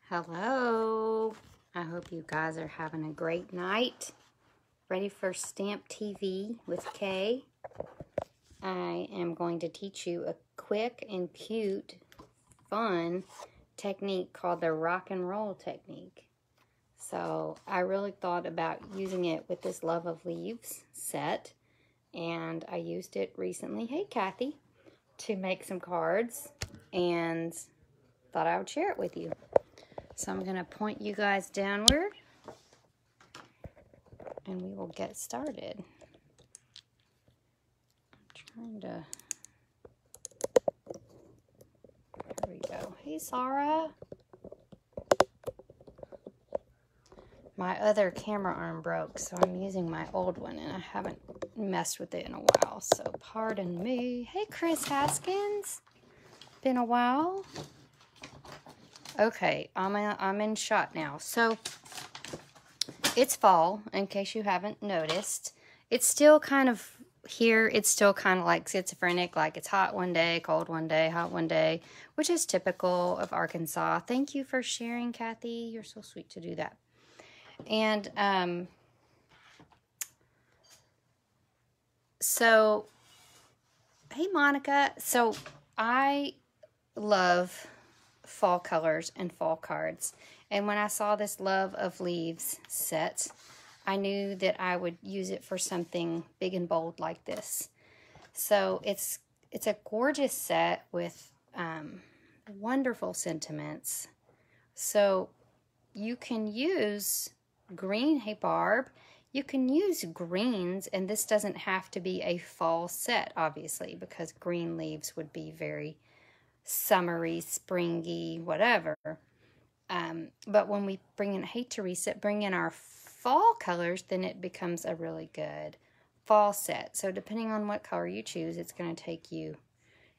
Hello. I hope you guys are having a great night. Ready for Stamp TV with Kay. I am going to teach you a quick and cute, fun technique called the rock and roll technique. So I really thought about using it with this Love of Leaves set, and I used it recently, hey Kathy, to make some cards, and thought I would share it with you. So I'm going to point you guys downward, and we will get started. I'm trying to... There we go. Hey, Sarah. My other camera arm broke, so I'm using my old one, and I haven't messed with it in a while, so pardon me. Hey, Chris Haskins. Been a while. Okay, I'm in shot now. So it's fall, in case you haven't noticed. It's still kind of here. It's still kind of like schizophrenic, like it's hot one day, cold one day, hot one day, which is typical of Arkansas. Thank you for sharing, Kathy. You're so sweet to do that. And so, hey, Monica. So I love fall colors and fall cards, and when I saw this Love of Leaves set, I knew that I would use it for something big and bold like this. So it's a gorgeous set with wonderful sentiments. So you can use green, hey Barb, you can use greens, and this doesn't have to be a fall set, obviously, because green leaves would be very summery, springy, whatever. But when we bring in, hey Teresa, bring in our fall colors, then it becomes a really good fall set. So depending on what color you choose, it's going to take you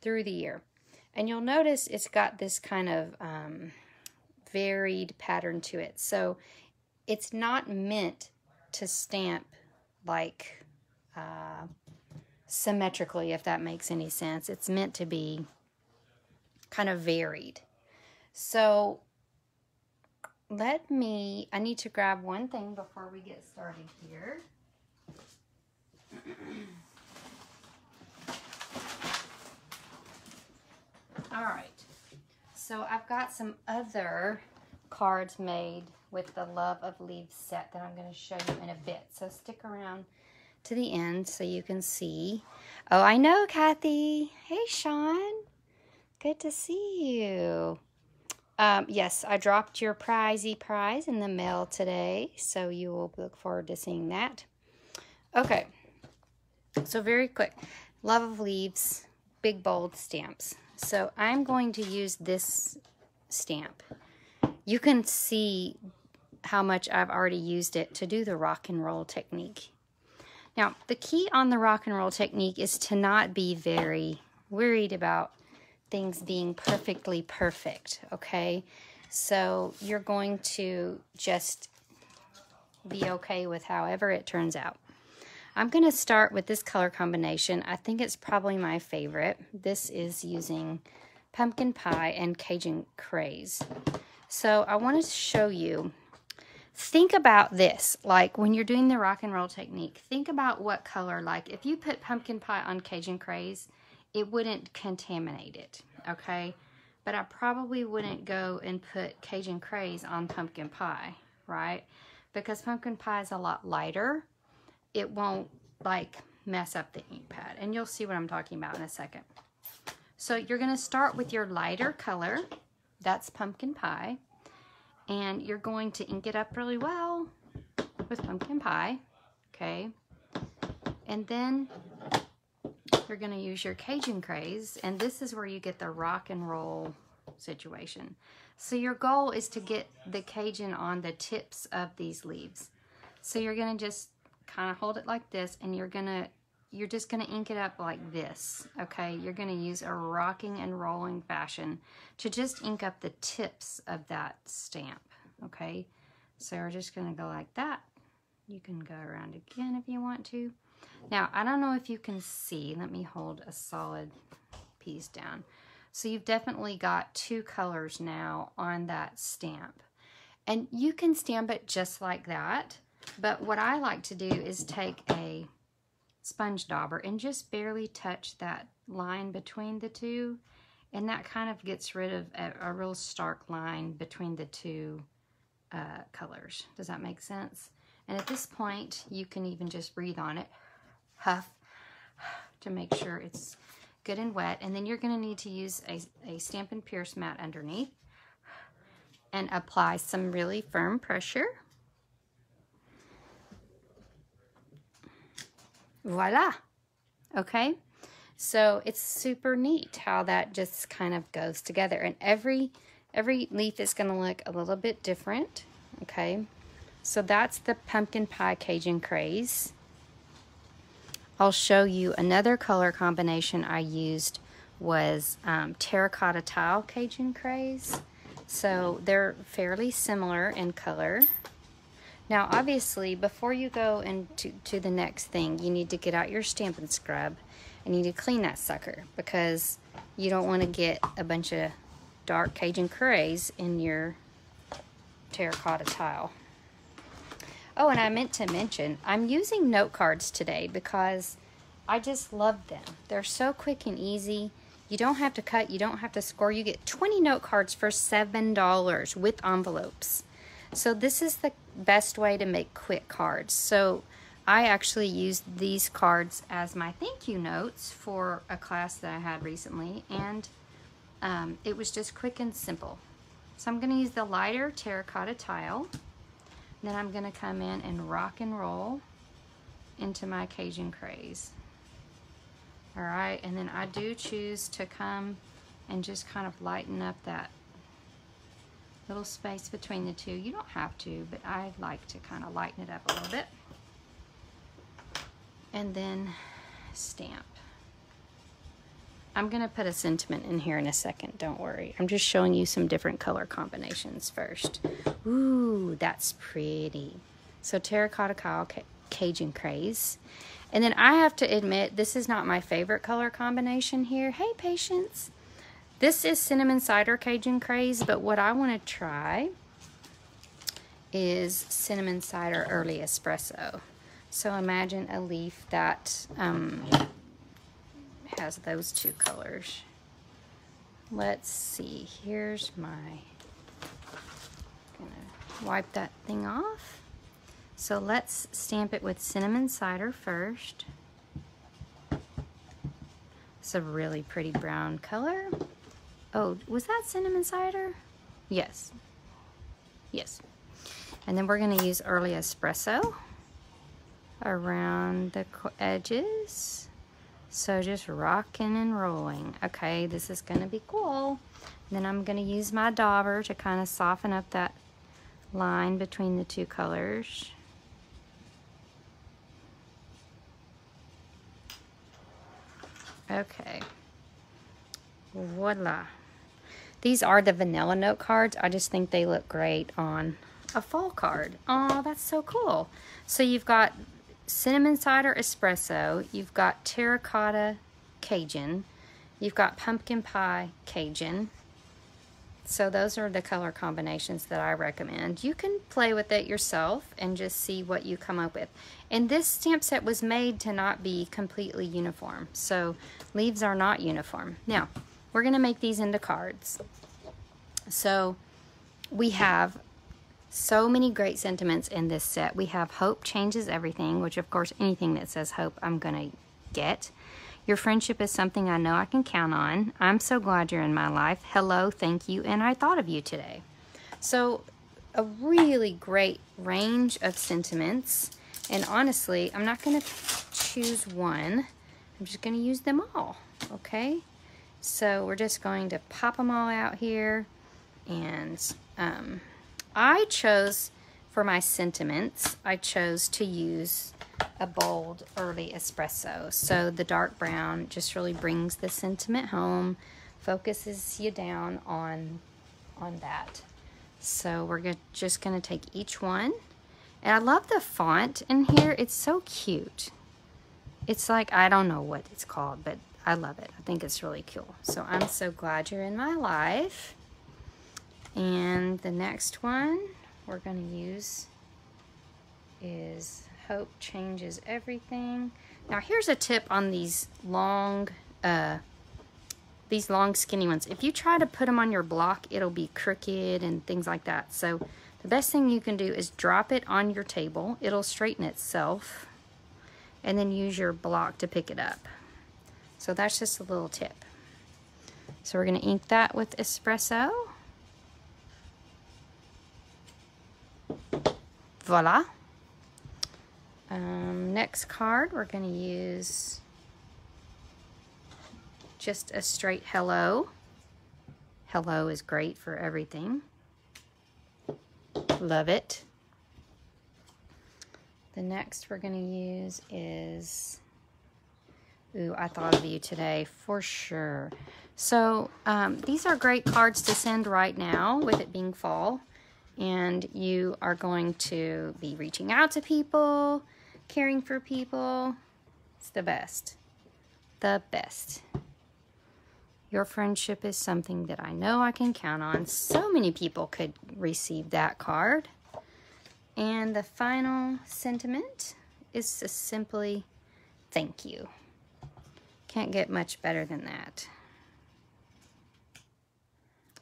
through the year. And you'll notice it's got this kind of varied pattern to it. So it's not meant to stamp like symmetrically, if that makes any sense. It's meant to be kind of varied. So I need to grab one thing before we get started here. All right, so I've got some other cards made with the Love of Leaves set that I'm going to show you in a bit. So stick around to the end so you can see. Oh, I know, Kathy. Hey, Sean. Good to see you. Yes, I dropped your prizey prize in the mail today, so you will look forward to seeing that. Okay, so very quick. Love of Leaves, big bold stamps. So I'm going to use this stamp. You can see how much I've already used it to do the rock and roll technique. Now, the key on the rock and roll technique is to not be very worried about things being perfectly perfect, okay? So you're going to just be okay with however it turns out. I'm going to start with this color combination. I think it's probably my favorite. This is using Pumpkin Pie and Cajun Craze. So I wanted to show you, think about this, like when you're doing the rock and roll technique, think about what color, like if you put Pumpkin Pie on Cajun Craze, it wouldn't contaminate it, okay? But I probably wouldn't go and put Cajun Craze on Pumpkin Pie, right? Because Pumpkin Pie is a lot lighter. It won't, like, mess up the ink pad. And you'll see what I'm talking about in a second. So you're going to start with your lighter color. That's Pumpkin Pie. And you're going to ink it up really well with Pumpkin Pie, okay? And then you're going to use your Cajun Craze, and this is where you get the rock and roll situation. So your goal is to get the Cajun on the tips of these leaves. So you're going to just kind of hold it like this, and you're just going to ink it up like this, okay? You're going to use a rocking and rolling fashion to just ink up the tips of that stamp, okay? So we're just going to go like that. You can go around again if you want to. Now, I don't know if you can see. Let me hold a solid piece down. So you've definitely got 2 colors now on that stamp. And you can stamp it just like that, but what I like to do is take a sponge dauber and just barely touch that line between the 2, and that kind of gets rid of a real stark line between the 2 colors. Does that make sense? And at this point, you can even just breathe on it, huff, to make sure it's good and wet. And then you're going to need to use a Stampin' Pierce mat underneath and apply some really firm pressure. Voila! Okay, so it's super neat how that just kind of goes together, and every leaf is going to look a little bit different. Okay, so that's the Pumpkin Pie Cajun Craze. I'll show you another color combination I used was Terracotta Tile Cajun Craze. So they're fairly similar in color. Now obviously before you go into the next thing, you need to get out your Stampin' Scrub and you need to clean that sucker, because you don't want to get a bunch of dark Cajun Craze in your terracotta tile. Oh, and I meant to mention, I'm using note cards today because I just love them. They're so quick and easy. You don't have to cut, you don't have to score. You get 20 note cards for $7 with envelopes. So this is the best way to make quick cards. So I actually used these cards as my thank you notes for a class that I had recently, and it was just quick and simple. So I'm going to use the lighter terracotta tile. Then I'm going to come in and rock and roll into my Cajun Craze. All right, and then I do choose to come and just kind of lighten up that little space between the two. You don't have to, but I like to kind of lighten it up a little bit. And then stamp. I'm going to put a sentiment in here in a second, don't worry. I'm just showing you some different color combinations first. Ooh, that's pretty. So terracotta tile Cajun Craze. And then I have to admit, this is not my favorite color combination here. Hey, Patience. This is Cinnamon Cider Cajun Craze, but what I want to try is Cinnamon Cider Early Espresso. So imagine a leaf that has those two colors. Let's see, here's my, gonna wipe that thing off. So let's stamp it with Cinnamon Cider first. It's a really pretty brown color. Oh, was that Cinnamon Cider? Yes. Yes. And then we're going to use Early Espresso around the edges. So just rocking and rolling. Okay, this is going to be cool. And then I'm going to use my dauber to kind of soften up that line between the two colors. Okay, voila. These are the vanilla note cards. I just think they look great on a fall card. Oh, that's so cool. So you've got Cinnamon Cider Espresso, you've got Terracotta Cajun, you've got Pumpkin Pie Cajun. So those are the color combinations that I recommend. You can play with it yourself and just see what you come up with. And this stamp set was made to not be completely uniform. So leaves are not uniform. Now, we're going to make these into cards. So we have so many great sentiments in this set. We have Hope Changes Everything, which of course anything that says hope I'm going to get. Your friendship is something I know I can count on. I'm so glad you're in my life. Hello, thank you, and I thought of you today. So a really great range of sentiments. And honestly, I'm not going to choose one. I'm just going to use them all, okay? So we're just going to pop them all out here. And I chose, for my sentiments, I chose to use a bold Early Espresso. So the dark brown just really brings the sentiment home, focuses you down on that. So we're just going to take each one. And I love the font in here. It's so cute. It's like, I don't know what it's called, but I love it. I think it's really cool. So I'm so glad you're in my life. And the next one we're going to use is Hope Changes Everything. Now here's a tip on these long skinny ones. If you try to put them on your block, it'll be crooked and things like that. So the best thing you can do is drop it on your table. It'll straighten itself. And then use your block to pick it up. So that's just a little tip. So we're going to ink that with espresso. Voila. Next card, we're going to use just a straight hello. Hello is great for everything. Love it. The next we're going to use is, ooh, I thought of you today for sure. So these are great cards to send right now with it being fall. And you are going to be reaching out to people, caring for people. It's the best. The best. Your friendship is something that I know I can count on. So many people could receive that card. And the final sentiment is just simply thank you. Can't get much better than that.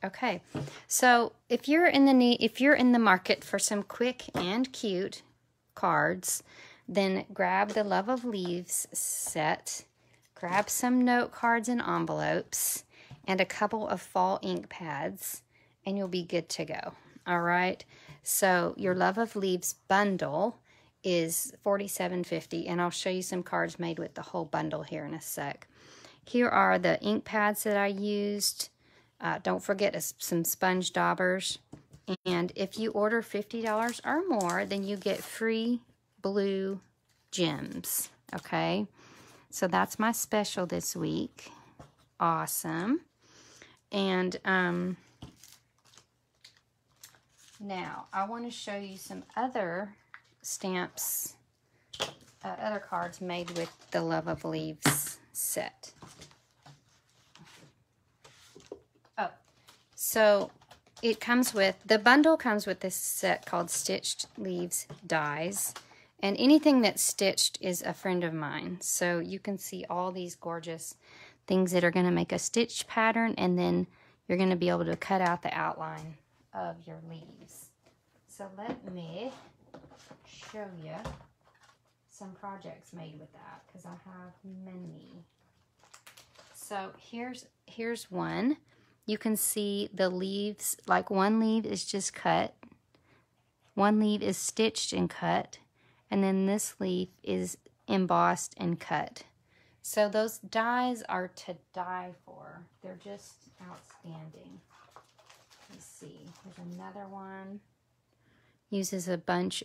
Okay, so if you're in the market for some quick and cute cards, then grab the Love of Leaves set, grab some note cards and envelopes, and a couple of fall ink pads, and you'll be good to go. All right, so your Love of Leaves bundle is $47.50, and I'll show you some cards made with the whole bundle here in a sec. Here are the ink pads that I used. Don't forget some sponge daubers. And if you order $50 or more, then you get free blue gems. Okay, so that's my special this week. Awesome. And now I want to show you some other stamps, other cards made with the Love of Leaves set. Oh, so it comes with, the bundle comes with this set called Stitched Leaves Dies. And anything that's stitched is a friend of mine. So you can see all these gorgeous things that are going to make a stitched pattern, and then you're going to be able to cut out the outline of your leaves. So let me show you some projects made with that, because I have many. So here's one. You can see the leaves, like one leaf is just cut, one leaf is stitched and cut, and then this leaf is embossed and cut. So those dies are to die for. They're just outstanding. Let's see. There's another one. Uses a bunch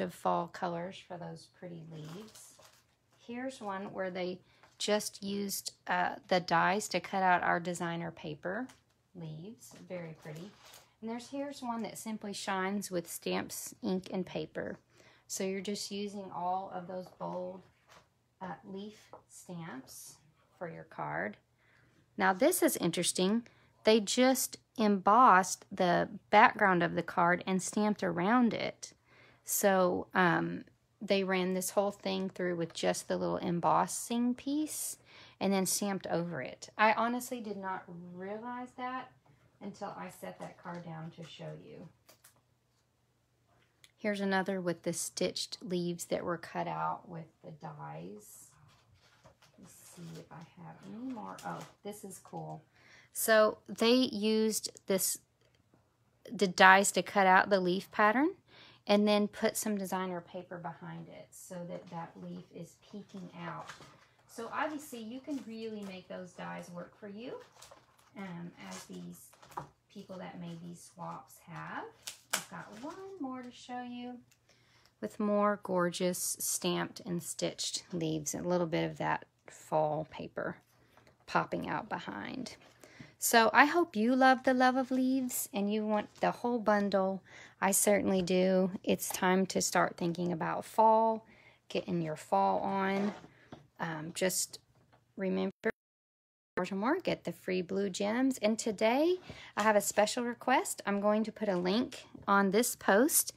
of fall colors for those pretty leaves. Here's one where they just used the dies to cut out our designer paper leaves. Very pretty. And here's one that simply shines with stamps, ink, and paper. So you're just using all of those bold leaf stamps for your card. Now this is interesting. They just embossed the background of the card and stamped around it. So they ran this whole thing through with just the little embossing piece and then stamped over it. I honestly did not realize that until I set that card down to show you. Here's another with the stitched leaves that were cut out with the dies. Let's see if I have any more. Oh, this is cool. So they used the dies to cut out the leaf pattern and then put some designer paper behind it so that that leaf is peeking out. So obviously you can really make those dies work for you, as these people that made these swaps have. I've got one more to show you with more gorgeous stamped and stitched leaves and a little bit of that fall paper popping out behind. So I hope you love the Love of Leaves and you want the whole bundle. I certainly do. It's time to start thinking about fall, getting your fall on. Just remember or more, get the free blue gems. And today I have a special request. I'm going to put a link on this post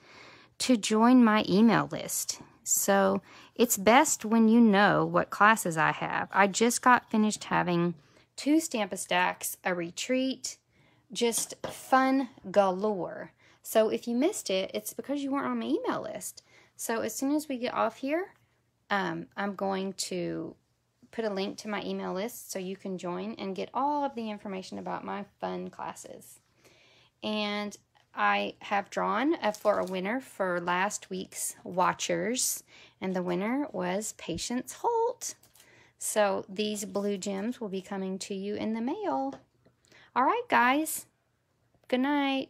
to join my email list. So it's best when you know what classes I have. I just got finished having 2 Stamp-A-Stacks, a retreat, just fun galore. So if you missed it, it's because you weren't on my email list. So as soon as we get off here, I'm going to put a link to my email list so you can join and get all of the information about my fun classes. And I have drawn for a winner for last week's Watchers, and the winner was Patience Holt. So these blue gems will be coming to you in the mail. All right, guys. Good night.